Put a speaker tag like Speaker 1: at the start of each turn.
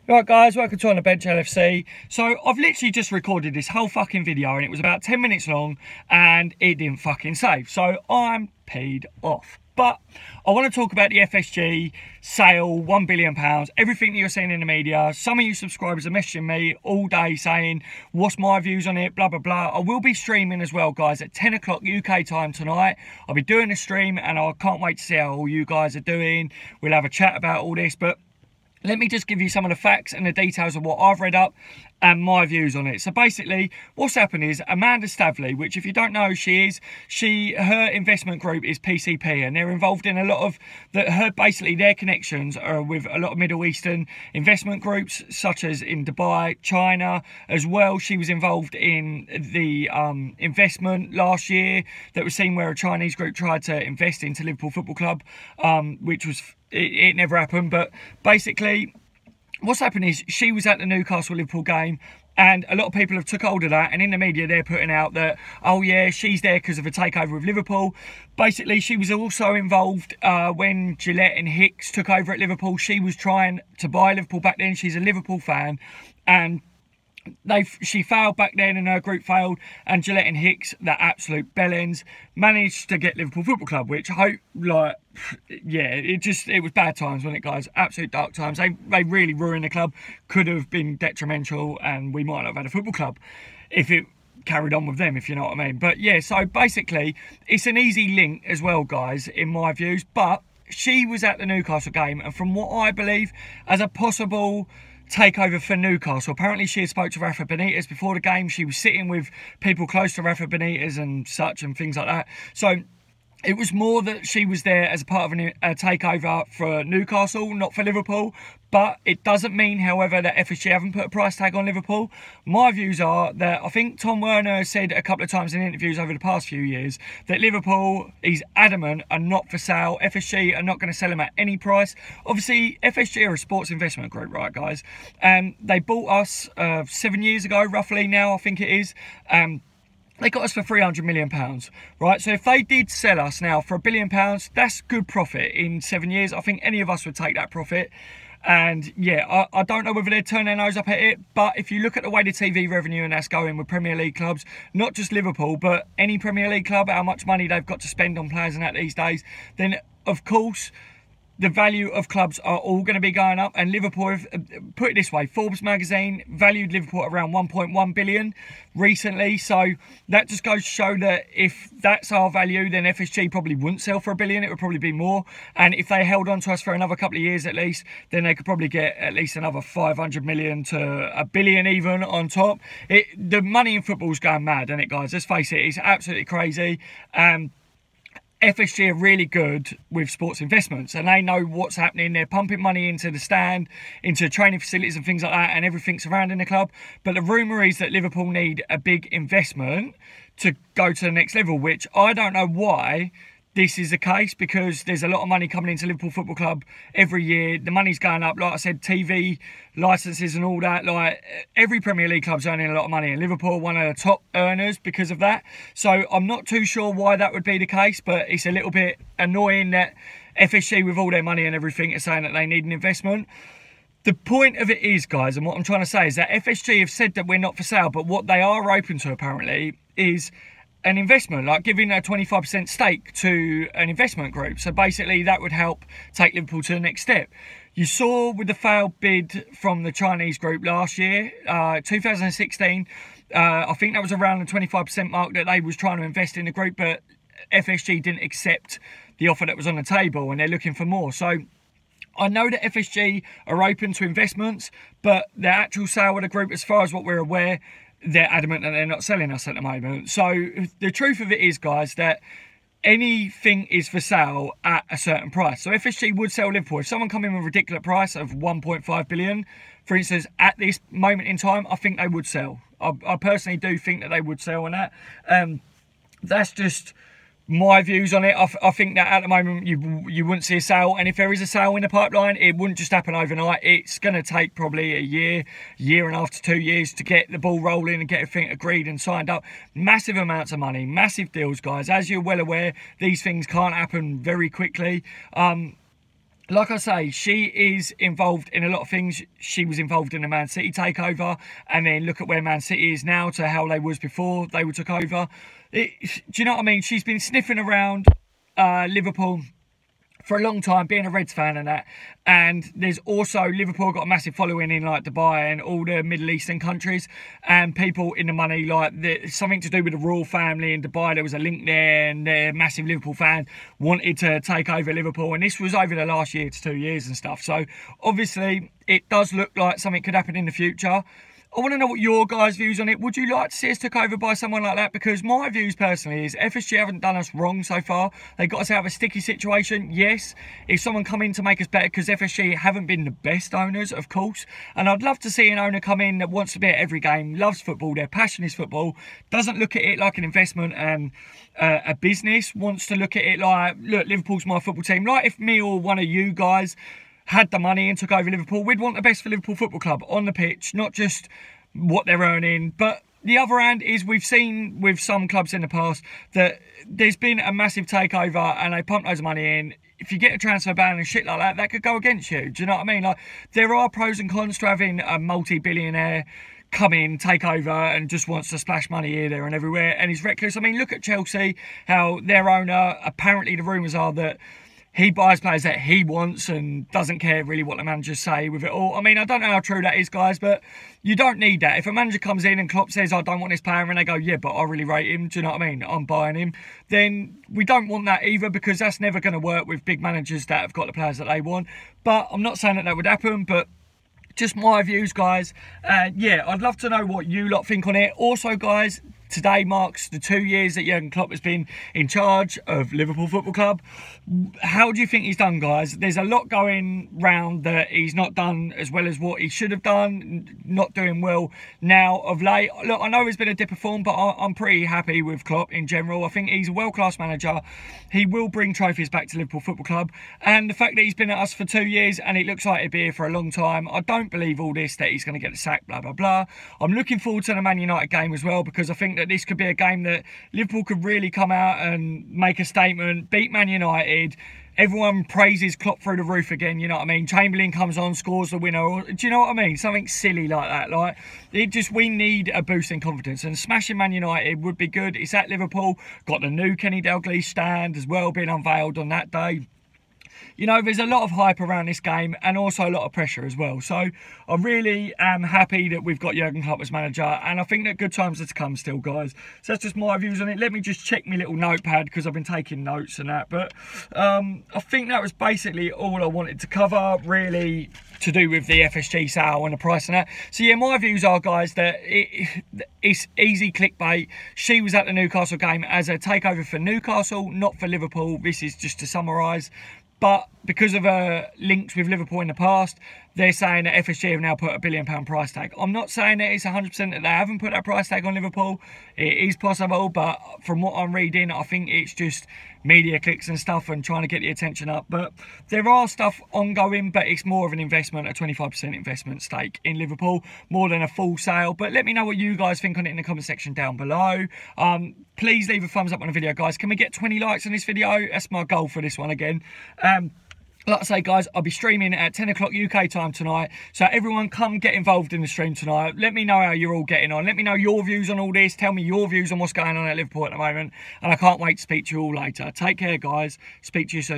Speaker 1: Right guys, welcome to On the Bench LFC. So I've literally just recorded this whole fucking video and it was about 10 minutes long and it didn't fucking save. So I'm peed off. But I want to talk about the FSG sale, £1 billion, everything that you're seeing in the media. Some of you subscribers are messaging me all day saying, what's my views on it, blah, blah, blah. I will be streaming as well, guys, at 10 o'clock UK time tonight. I'll be doing a stream and I can't wait to see how all you guys are doing. We'll have a chat about all this, but let me just give you some of the facts and the details of what I've read up and my views on it. So basically, what's happened is Amanda Stavley, which if you don't know who she is, her investment group is PCP, and they're involved in a lot of their connections are with a lot of Middle Eastern investment groups, such as in Dubai, China as well. She was involved in the investment last year that was seen where a Chinese group tried to invest into Liverpool Football Club, which was it never happened. But basically what's happened is she was at the Newcastle-Liverpool game and a lot of people have took hold of that, and in the media they're putting out that, oh yeah, she's there because of a takeover with Liverpool. Basically, she was also involved when Gillette and Hicks took over at Liverpool. She was trying to buy Liverpool back then. She's a Liverpool fan, and she failed back then and her group failed, and Gillette and Hicks, that absolute bellends, managed to get Liverpool Football Club, which I hope, like, yeah, it was bad times, wasn't it, guys? Absolute dark times. They really ruined the club. Could have been detrimental and we might not have had a football club if it carried on with them, if you know what I mean. But yeah, so basically it's an easy link as well, guys, in my views. But she was at the Newcastle game, and from what I believe as a possible takeover for Newcastle, apparently she had spoke to Rafa Benitez before the game. She was sitting with people close to Rafa Benitez and such and things like that. So it was more that she was there as a part of a takeover for Newcastle, not for Liverpool. But it doesn't mean, however, that FSG haven't put a price tag on Liverpool. My views are that I think Tom Werner said a couple of times in interviews over the past few years that Liverpool, he's adamant, are not for sale. FSG are not going to sell them at any price. Obviously, FSG are a sports investment group, right, guys? And they bought us 7 years ago, roughly now, I think it is. They got us for £300 million, right? So if they did sell us now for £1 billion, that's good profit in 7 years. I think any of us would take that profit. And yeah, I don't know whether they'd turn their nose up at it, but if you look at the way the TV revenue and that's going with Premier League clubs, not just Liverpool, but any Premier League club, how much money they've got to spend on players and that these days, then of course the value of clubs are all going to be going up. And Liverpool, put it this way, Forbes magazine valued Liverpool at around 1.1 billion recently. So that just goes to show that if that's our value, then FSG probably wouldn't sell for $1 billion. It would probably be more. And if they held on to us for another couple of years at least, then they could probably get at least another 500 million to $1 billion even on top. The money in football is going mad, isn't it, guys? Let's face it, it's absolutely crazy. FSG are really good with sports investments and they know what's happening. They're pumping money into the stand, into training facilities and things like that, and everything surrounding the club. But the rumour is that Liverpool need a big investment to go to the next level, which I don't know why this is the case, because there's a lot of money coming into Liverpool Football Club every year. The money's going up, like I said, TV licenses and all that. Like every Premier League club's earning a lot of money, and Liverpool are one of the top earners because of that. So I'm not too sure why that would be the case, but it's a little bit annoying that FSG, with all their money and everything, are saying that they need an investment. The point of it is, guys, and what I'm trying to say is that FSG have said that we're not for sale, but what they are open to apparently is an investment, like giving a 25% stake to an investment group. So basically that would help take Liverpool to the next step. You saw with the failed bid from the Chinese group last year, 2016, I think that was around the 25% mark that they was trying to invest in the group, but FSG didn't accept the offer that was on the table and they're looking for more. So I know that FSG are open to investments, but the actual sale of the group, as far as what we're aware, they're adamant that they're not selling us at the moment. So the truth of it is, guys, that anything is for sale at a certain price. So FSG would sell Liverpool. If someone come in with a ridiculous price of 1.5 billion, for instance, at this moment in time, I think they would sell. I personally do think that they would sell on that. That's just my views on it. I think that at the moment you wouldn't see a sale, and if there is a sale in the pipeline, it wouldn't just happen overnight. It's going to take probably a year and a half to 2 years to get the ball rolling and get everything agreed and signed up. Massive amounts of money, massive deals, guys. As you're well aware, these things can't happen very quickly. like I say, she is involved in a lot of things. She was involved in the Man City takeover, and then look at where Man City is now to how they was before they took over. Do you know what I mean? She's been sniffing around Liverpool for a long time, being a Reds fan and that. And there's also, Liverpool got a massive following in like Dubai and all the Middle Eastern countries, and people in the money, like something to do with the royal family in Dubai. There was a link there, and they're massive Liverpool fans, wanted to take over Liverpool, and this was over the last year to 2 years and stuff. So obviously it does look like something could happen in the future. I want to know what your guys' views on it. Would you like to see us took over by someone like that? Because my views personally is FSG haven't done us wrong so far. They got us out of a sticky situation, yes. If someone come in to make us better, because FSG haven't been the best owners, of course. And I'd love to see an owner come in that wants to be at every game, loves football, their passion is football, doesn't look at it like an investment and a business, wants to look at it like, look, Liverpool's my football team. Like if me or one of you guys had the money and took over Liverpool, we'd want the best for Liverpool Football Club on the pitch, not just what they're earning. But the other hand is, we've seen with some clubs in the past that there's been a massive takeover and they pump loads of money in. If you get a transfer ban and shit like that, that could go against you. Do you know what I mean? Like, there are pros and cons to having a multi-billionaire come in, take over, and just wants to splash money here, there and everywhere, and he's reckless. I mean, look at Chelsea, how their owner, apparently the rumours are that he buys players that he wants and doesn't care really what the managers say with it all. I mean, I don't know how true that is, guys, but you don't need that. If a manager comes in and Klopp says, I don't want this player, and they go, yeah, but I really rate him, do you know what I mean? I'm buying him. Then we don't want that either, because that's never going to work with big managers that have got the players that they want. But I'm not saying that that would happen, but just my views, guys. Yeah, I'd love to know what you lot think on it. Also, guys, today marks the 2 years that Jurgen Klopp has been in charge of Liverpool Football Club. How do you think he's done, guys? There's a lot going round that he's not done as well as what he should have done, not doing well now of late. Look, I know there's been a dip of form, but I'm pretty happy with Klopp in general. I think he's a world-class manager. He will bring trophies back to Liverpool Football Club. And the fact that he's been at us for 2 years and it looks like he'll be here for a long time, I don't believe all this, that he's going to get the sack, blah, blah, blah. I'm looking forward to the Man United game as well, because I think that this could be a game that Liverpool could really come out and make a statement, beat Man United. Everyone praises Klopp through the roof again, you know what I mean? Chamberlain comes on, scores the winner. Do you know what I mean? Something silly like that. Like, we need a boost in confidence, and smashing Man United would be good. It's at Liverpool. Got the new Kenny Dalglish stand as well being unveiled on that day. You know, there's a lot of hype around this game, and also a lot of pressure as well. So I really am happy that we've got Jurgen Klopp as manager, and I think that good times are to come still, guys. So that's just my views on it. Let me just check my little notepad, because I've been taking notes and that. But I think that was basically all I wanted to cover, really, to do with the FSG sale and the price and that. So yeah, my views are, guys, that it's easy clickbait. She was at the Newcastle game as a takeover for Newcastle, not for Liverpool. This is just to summarise. But because of links with Liverpool in the past, they're saying that FSG have now put a £1 billion price tag. I'm not saying that it's 100% that they haven't put that price tag on Liverpool. It is possible, but from what I'm reading, I think it's just media clicks and stuff and trying to get the attention up. But there are stuff ongoing, but it's more of an investment, a 25% investment stake in Liverpool, more than a full sale. But let me know what you guys think on it in the comment section down below. Please leave a thumbs up on the video, guys. Can we get 20 likes on this video? That's my goal for this one again. Like I say, guys, I'll be streaming at 10 o'clock UK time tonight. So everyone, come get involved in the stream tonight. Let me know how you're all getting on. Let me know your views on all this. Tell me your views on what's going on at Liverpool at the moment. And I can't wait to speak to you all later. Take care, guys. Speak to you soon.